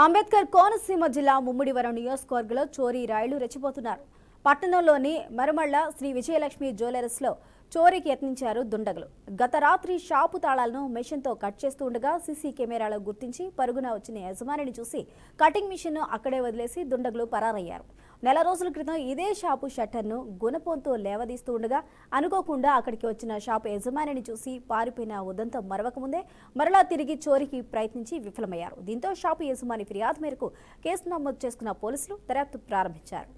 అంబేద్కర్ కోనసీమ జిల్లా ముమ్మిడివరం నియోజకవర్గంలో చోరీ రాయుళ్లు రెచ్చిపోతున్నారు. పట్టణంలోని మరుమళ్ల శ్రీ విజయలక్ష్మి జ్యువెలర్స్లో చోరీకి యత్నించారు దుండగులు. గత రాత్రి షాపు తాళాలను మెషిన్తో కట్ చేస్తూ ఉండగా సీసీ కెమెరాలో గుర్తించి పరుగున వచ్చిన యజమానిని చూసి కటింగ్ మిషన్ను అక్కడే వదిలేసి దుండగులు పరారయ్యారు. నెల రోజుల క్రితం ఇదే షాపు షట్టర్ను గుణపంతో లేవదీస్తూ ఉండగా అనుకోకుండా అక్కడికి వచ్చిన షాపు యజమానిని చూసి పారిపోయిన ఉదంతం మరవకముందే మరలా తిరిగి చోరీకి ప్రయత్నించి విఫలమయ్యారు. దీంతో షాపు యజమాని ఫిర్యాదు మేరకు కేసు నమోదు చేసుకున్న పోలీసులు దర్యాప్తు ప్రారంభించారు.